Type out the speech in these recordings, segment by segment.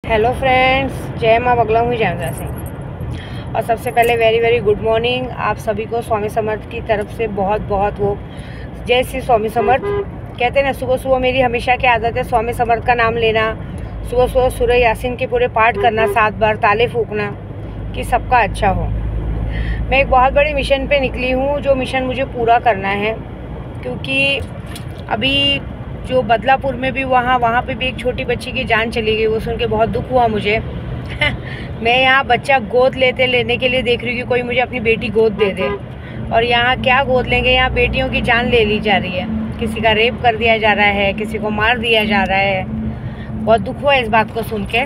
Hello friends, जय माँ बगला हुई जयमदा सिंह। और सबसे पहले वेरी वेरी गुड मॉर्निंग आप सभी को। स्वामी समर्थ की तरफ से बहुत बहुत वो जय श्री स्वामी समर्थ। कहते हैं ना, सुबह सुबह मेरी हमेशा की आदत है स्वामी समर्थ का नाम लेना, सुबह सुबह सूरह यासीन के पूरे पाठ करना, 7 बार ताले फूकना कि सबका अच्छा हो। मैं एक बहुत बड़े मिशन पे निकली हूँ, जो मिशन मुझे पूरा करना है, क्योंकि अभी जो बदलापुर में भी वहाँ पे भी एक छोटी बच्ची की जान चली गई। वो सुन के बहुत दुख हुआ मुझे। मैं यहाँ बच्चा गोद लेने के लिए देख रही हूँ कि कोई मुझे अपनी बेटी गोद दे दे, और यहाँ क्या गोद लेंगे, यहाँ बेटियों की जान ले ली जा रही है। किसी का रेप कर दिया जा रहा है, किसी को मार दिया जा रहा है। बहुत दुख हुआ इस बात को सुन के।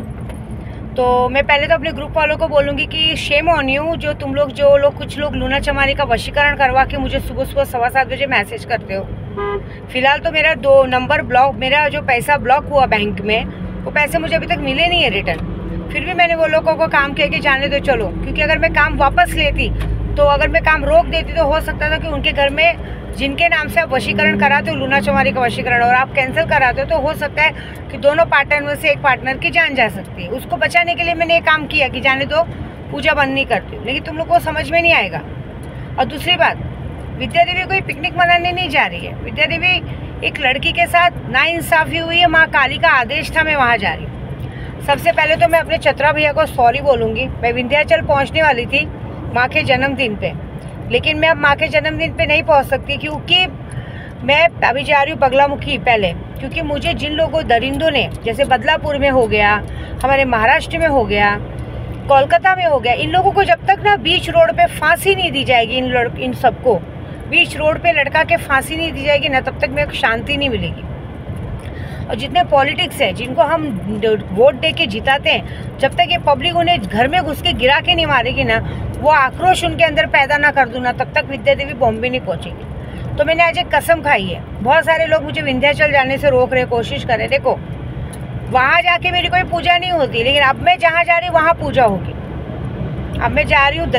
तो मैं पहले तो अपने ग्रुप वालों को बोलूँगी कि शेम ऑन यू, जो कुछ लोग लूना चमारी का वशीकरण करवा के मुझे सुबह सुबह 7:15 बजे मैसेज करते हो। फिलहाल तो मेरा 2 नंबर ब्लॉक, मेरा जो पैसा ब्लॉक हुआ बैंक में, वो पैसे मुझे अभी तक मिले नहीं है रिटर्न। फिर भी मैंने वो लोगों को काम कह के जाने दो चलो, क्योंकि अगर मैं काम वापस लेती, तो अगर मैं काम रोक देती तो हो सकता था कि उनके घर में जिनके नाम से आप वशीकरण कराते हो, लूना चमारी का वशीकरण, और आप कैंसिल कराते हो, तो हो सकता है कि दोनों पार्टनर में से एक पार्टनर की जान जा सकती है। उसको बचाने के लिए मैंने ये काम किया कि जाने दो, पूजा बंद नहीं करती हूँ। लेकिन तुम लोग को समझ में नहीं आएगा। और दूसरी बात, विद्या देवी कोई पिकनिक मनाने नहीं जा रही है। विद्या देवी एक लड़की के साथ नाइंसाफी हुई है, माँ काली का आदेश था, मैं वहाँ जा रही हूँ। सबसे पहले तो मैं अपने चतरा भैया को सॉरी बोलूँगी। मैं विंध्याचल पहुँचने वाली थी माँ के जन्मदिन पे, लेकिन मैं अब माँ के जन्मदिन पे नहीं पहुँच सकती, क्योंकि मैं अभी जा रही हूँ बगलामुखी पहले। क्योंकि मुझे जिन लोगों दरिंदों ने, जैसे बदलापुर में हो गया, हमारे महाराष्ट्र में हो गया, कोलकाता में हो गया, इन लोगों को जब तक ना बीच रोड पे फांसी नहीं दी जाएगी, इन सबको बीच रोड पे लटका के फांसी नहीं दी जाएगी ना, तब तक मेरे को शांति नहीं मिलेगी। और जितने पॉलिटिक्स हैं, जिनको हम वोट दे के जिताते हैं, जब तक ये पब्लिक उन्हें घर में घुस के गिरा के नहीं मारेगी ना, वो आक्रोश उनके अंदर पैदा ना कर दूँ ना, तब तक विद्या देवी बॉम्बे नहीं पहुँचेगी। तो मैंने आज एक कसम खाई है। बहुत सारे लोग मुझे विंध्याचल जाने से रोक रहे, कोशिश कर रहे। देखो, वहाँ जाके मेरी कोई पूजा नहीं होती, लेकिन अब मैं जहाँ जा रही हूँ वहाँ पूजा होगी। अब मैं जा रही हूँ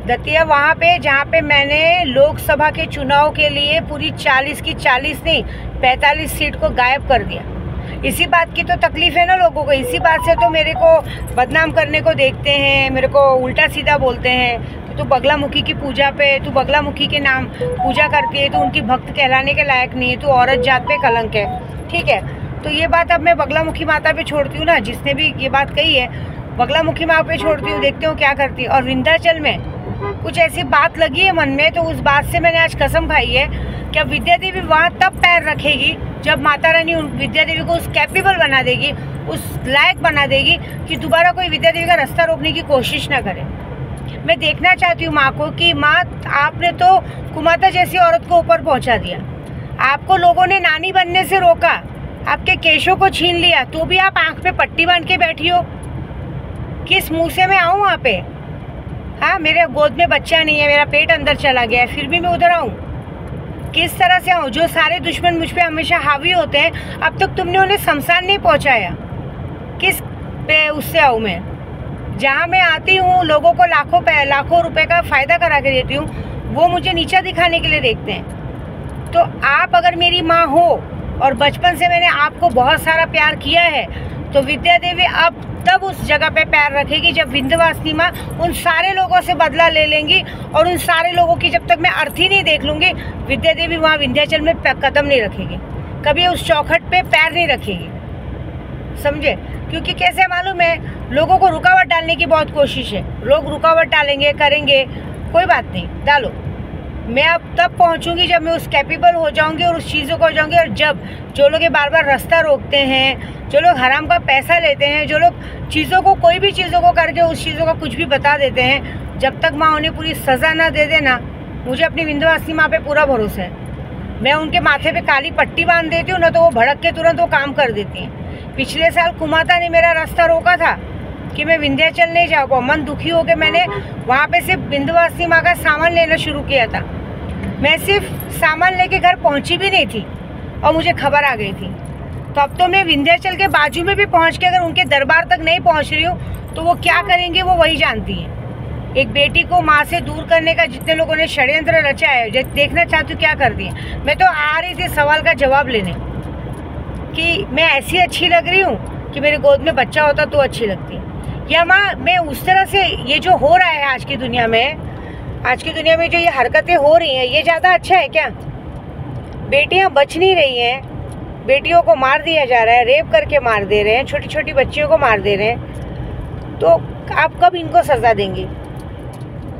दतिया, वहाँ पे जहाँ पे मैंने लोकसभा के चुनाव के लिए पूरी 40 की 40 नहीं 45 सीट को गायब कर दिया। इसी बात की तो तकलीफ है ना लोगों को। इसी बात से तो मेरे को बदनाम करने को देखते हैं, मेरे को उल्टा सीधा बोलते हैं कि तू बगलामुखी की पूजा पे, तू बगलामुखी के नाम पूजा करती है, तू उनकी भक्त कहलाने के लायक नहीं है, तू औरत जात पे कलंक है। ठीक है, तो ये बात अब मैं बगलामुखी माता पे छोड़ती हूँ ना, जिसने भी ये बात कही है, बगलामुखी माँ पे छोड़ती हूँ, देखती हूँ क्या करती है। और विंध्याचल में कुछ ऐसी बात लगी है मन में, तो उस बात से मैंने आज कसम खाई है कि अब विद्या देवी वहाँ तब पैर रखेगी जब माता रानी विद्या देवी को उस कैपेबल बना देगी, उस लायक बना देगी कि दोबारा कोई विद्या देवी का रास्ता रोकने की कोशिश ना करे। मैं देखना चाहती हूँ माँ को कि माँ, आपने तो कुमाता जैसी औरत को ऊपर पहुँचा दिया, आपको लोगों ने नानी बनने से रोका, आपके केशों को छीन लिया, तो भी आप आँख पे पट्टी बांध के बैठी हो। किस मुँह से मैं आऊँ वहाँ पे? हाँ, मेरे गोद में बच्चा नहीं है, मेरा पेट अंदर चला गया है, फिर भी मैं उधर आऊँ? किस तरह से आऊँ? जो सारे दुश्मन मुझ पे हमेशा हावी होते हैं, अब तक तुमने उन्हें शमशान नहीं पहुँचाया, किस पे उससे आऊँ मैं? जहाँ मैं आती हूँ लोगों को लाखों रुपए का फ़ायदा करा के देती हूँ, वो मुझे नीचा दिखाने के लिए देखते हैं। तो आप अगर मेरी माँ हो और बचपन से मैंने आपको बहुत सारा प्यार किया है, तो विद्या देवी अब तब उस जगह पे पैर रखेगी जब विंध्यवासिनी माँ उन सारे लोगों से बदला ले लेंगी, और उन सारे लोगों की जब तक मैं अर्थी नहीं देख लूँगी, विद्या देवी वहाँ विंध्याचल में कदम नहीं रखेगी, कभी उस चौखट पे पैर नहीं रखेगी। समझे? क्योंकि कैसे मालूम है, लोगों को रुकावट डालने की बहुत कोशिश है। लोग रुकावट डालेंगे, करेंगे, कोई बात नहीं, डालो। मैं अब तब पहुंचूंगी जब मैं उस कैपेबल हो जाऊंगी और उस चीज़ों को हो जाऊंगी। और जब जो लोग बार बार रास्ता रोकते हैं, जो लोग हराम का पैसा लेते हैं, जो लोग चीज़ों को, कोई भी चीज़ों को करके उस चीज़ों का कुछ भी बता देते हैं, जब तक माँ उन्हें पूरी सज़ा ना दे देना, मुझे अपनी विंध्यवासिनी माँ पे पूरा भरोसा है। मैं उनके माथे पे काली पट्टी बांध देती हूँ ना, तो वो भड़क के तुरंत वो काम कर देती हैं। पिछले साल कुमाता ने मेरा रास्ता रोका था कि मैं विंध्याचल नहीं जा पाऊँ। मन दुखी हो के मैंने वहाँ पे सिर्फ विंध्यवासिनी माँ का सामान लेना शुरू किया था। मैं सिर्फ सामान लेके घर पहुँची भी नहीं थी और मुझे खबर आ गई थी। तो अब तो मैं विंध्याचल के बाजू में भी पहुँच के अगर उनके दरबार तक नहीं पहुँच रही हूँ, तो वो क्या करेंगे वो वही जानती हैं। एक बेटी को माँ से दूर करने का जितने लोगों ने षड्यंत्र रचा है, देखना चाहती हूँ क्या कर दिए। मैं तो आ रही थी सवाल का जवाब लेने कि मैं ऐसी अच्छी लग रही हूँ कि मेरे गोद में बच्चा होता तो अच्छी लगती। या माँ मैं उस तरह से, ये जो हो रहा है आज की दुनिया में जो ये हरकतें हो रही हैं, ये ज़्यादा अच्छा है क्या? बेटियां बच नहीं रही हैं, बेटियों को मार दिया जा रहा है, रेप करके मार दे रहे हैं, छोटी छोटी बच्चियों को मार दे रहे हैं, तो आप कब इनको सज़ा देंगी?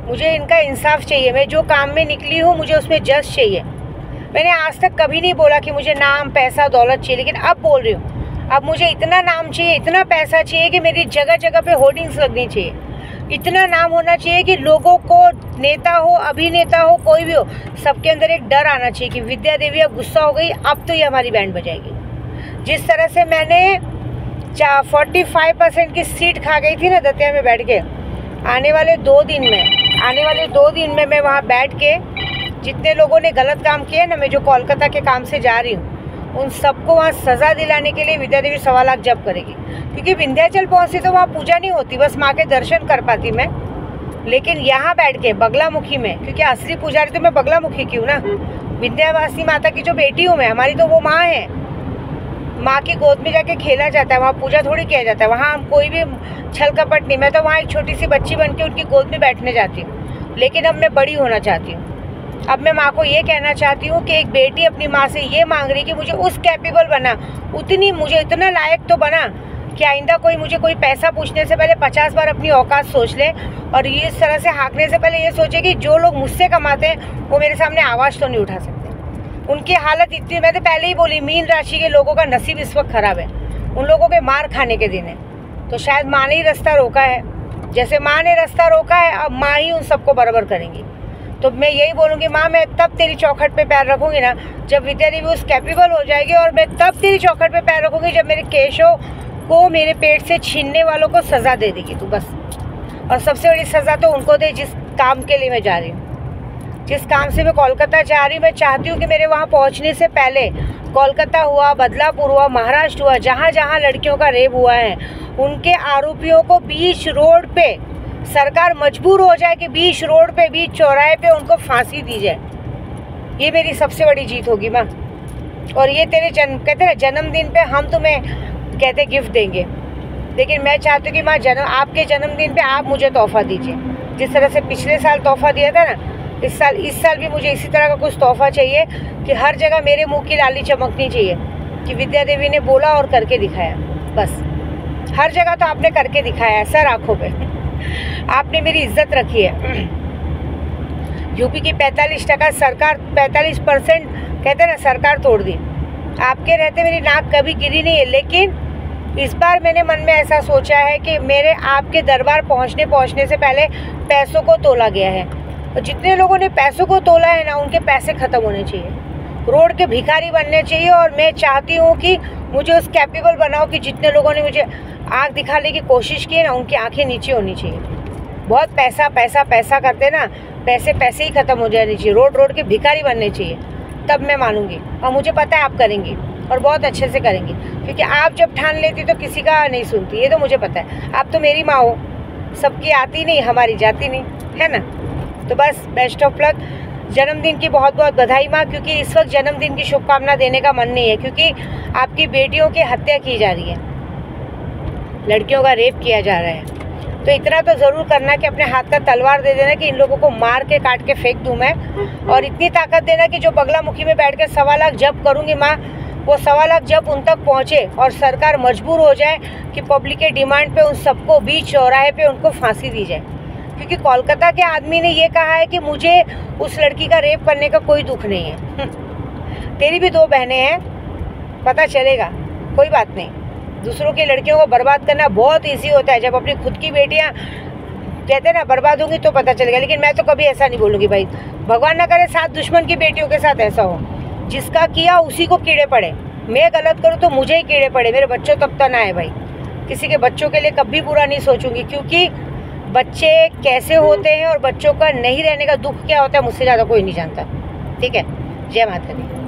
मुझे इनका इंसाफ चाहिए। मैं जो काम में निकली हूँ मुझे उसमें जज चाहिए। मैंने आज तक कभी नहीं बोला कि मुझे नाम पैसा दौलत चाहिए, लेकिन अब बोल रही हूँ, अब मुझे इतना नाम चाहिए, इतना पैसा चाहिए कि मेरी जगह जगह पे होर्डिंग्स लगनी चाहिए। इतना नाम होना चाहिए कि लोगों को, नेता हो, अभिनेता हो, कोई भी हो, सबके अंदर एक डर आना चाहिए कि विद्या देवी अब गुस्सा हो गई, अब तो ये हमारी बैंड बजाएगी। जिस तरह से मैंने 45% की सीट खा गई थी ना दतिया में बैठ के, आने वाले 2 दिन में मैं वहाँ बैठ के जितने लोगों ने गलत काम किए ना, मैं जो कोलकाता के काम से जा रही हूँ, उन सबको वहाँ सज़ा दिलाने के लिए विद्या देवी 1.25 लाख जब करेगी। क्योंकि विंध्याचल पहुँचती तो वहाँ पूजा नहीं होती, बस माँ के दर्शन कर पाती मैं। लेकिन यहाँ बैठ के बगलामुखी में, क्योंकि असली पुजारी तो मैं बगलामुखी की हूँ ना, विंध्यावासिनी माता की जो बेटी हूँ मैं, हमारी तो वो माँ है। माँ की गोद में जाके खेला जाता है, वहाँ पूजा थोड़ी किया जाता है, वहाँ हम कोई भी छल कपट नहीं। मैं तो वहाँ एक छोटी सी बच्ची बन के उनकी गोद में बैठने जाती हूँ, लेकिन अब मैं बड़ी होना चाहती हूँ। अब मैं माँ को ये कहना चाहती हूँ कि एक बेटी अपनी माँ से ये मांग रही कि मुझे उस कैपेबल बना, उतनी मुझे इतना लायक तो बना कि आइंदा कोई मुझे कोई पैसा पूछने से पहले 50 बार अपनी औकात सोच ले, और ये इस तरह से हाँकने से पहले ये सोचे कि जो लोग मुझसे कमाते हैं वो मेरे सामने आवाज़ तो नहीं उठा सकते। उनकी हालत इतनी, मैं तो पहले ही बोली, मीन राशि के लोगों का नसीब इस वक्त ख़राब है, उन लोगों के मार खाने के दिन है। तो शायद माँ ने ही रास्ता रोका है, जैसे माँ ने रास्ता रोका है, अब माँ ही उन सबको बराबर करेंगी। तो मैं यही बोलूँगी, माँ मैं तब तेरी चौखट पे पैर रखूँगी ना जब विद्या देवी उस कैपेबल हो जाएगी, और मैं तब तेरी चौखट पे पैर रखूँगी जब मेरे केशों को मेरे पेट से छीनने वालों को सज़ा दे देगी तू बस। और सबसे बड़ी सज़ा तो उनको दे जिस काम के लिए मैं जा रही हूँ, जिस काम से मैं कोलकाता जा रही हूँ। मैं चाहती हूँ कि मेरे वहाँ पहुँचने से पहले कोलकाता हुआ, बदलापुर हुआ, महाराष्ट्र हुआ, जहाँ जहाँ लड़कियों का रेप हुआ है, उनके आरोपियों को बीच रोड पे सरकार मजबूर हो जाए कि बीच रोड पे, बीच चौराहे पे उनको फांसी दी जाए। ये मेरी सबसे बड़ी जीत होगी माँ। और ये तेरे कहते हैं ना, जन्मदिन पे हम तुम्हें कहते गिफ्ट देंगे, लेकिन मैं चाहती हूँ कि माँ आपके जन्मदिन पे आप मुझे तोहफा दीजिए। जिस तरह से पिछले साल तोहफा दिया था ना, इस साल भी मुझे इसी तरह का कुछ तोहफा चाहिए कि हर जगह मेरे मुँह की लाली चमकनी चाहिए कि विद्या देवी ने बोला और करके दिखाया। बस हर जगह तो आपने करके दिखाया है, सर आँखों पे आपने मेरी इज्जत रखी है। यूपी की 45% सरकार, 45% कहते हैं ना सरकार तोड़ दी। आपके रहते मेरी नाक कभी गिरी नहीं है, लेकिन इस बार मैंने मन में ऐसा सोचा है कि मेरे आपके दरबार पहुंचने से पहले पैसों को तोला गया है, और जितने लोगों ने पैसों को तोला है ना, उनके पैसे ख़त्म होने चाहिए, रोड के भिखारी बनने चाहिए। और मैं चाहती हूँ कि मुझे उस कैपेबल बनाओ कि जितने लोगों ने मुझे आँख दिखाने की कोशिश की है ना, उनकी आँखें नीचे होनी चाहिए। बहुत पैसा पैसा पैसा करते ना, पैसे ही ख़त्म हो जाने चाहिए, रोड के भिखारी बनने चाहिए, तब मैं मानूंगी। और मुझे पता है आप करेंगी, और बहुत अच्छे से करेंगी, क्योंकि आप जब ठान लेती तो किसी का नहीं सुनती, ये तो मुझे पता है। आप तो मेरी माँ हो, सबकी आती नहीं, हमारी जाती नहीं, है ना। तो बस बेस्ट ऑफ लक। जन्मदिन की बहुत बहुत बधाई माँ, क्योंकि इस वक्त जन्मदिन की शुभकामना देने का मन नहीं है, क्योंकि आपकी बेटियों की हत्या की जा रही है, लड़कियों का रेप किया जा रहा है। तो इतना तो ज़रूर करना कि अपने हाथ का तलवार दे देना कि इन लोगों को मार के काट के फेंक दूँ मैं, और इतनी ताकत देना कि जो बगलामुखी में बैठ कर 1.25 लाख जब करूँगी माँ, वो 1.25 लाख जब उन तक पहुँचे और सरकार मजबूर हो जाए कि पब्लिक के डिमांड पे उन सबको बीच चौराहे पे उनको फांसी दी जाए। क्योंकि कोलकाता के आदमी ने ये कहा है कि मुझे उस लड़की का रेप करने का कोई दुख नहीं है। तेरी भी 2 बहनें हैं, पता चलेगा, कोई बात नहीं। दूसरों की लड़कियों को बर्बाद करना बहुत ईजी होता है, जब अपनी खुद की बेटियां कहते हैं ना बर्बाद होंगी तो पता चलेगा। लेकिन मैं तो कभी ऐसा नहीं बोलूँगी भाई, भगवान ना करे 7 दुश्मन की बेटियों के साथ ऐसा हो, जिसका किया उसी को कीड़े पड़े। मैं गलत करूँ तो मुझे ही कीड़े पड़े, मेरे बच्चों तब तक ना आए भाई। किसी के बच्चों के लिए कभी बुरा नहीं सोचूंगी, क्योंकि बच्चे कैसे होते हैं और बच्चों का नहीं रहने का दुख क्या होता है मुझसे ज़्यादा कोई नहीं जानता। ठीक है, जय माता दी।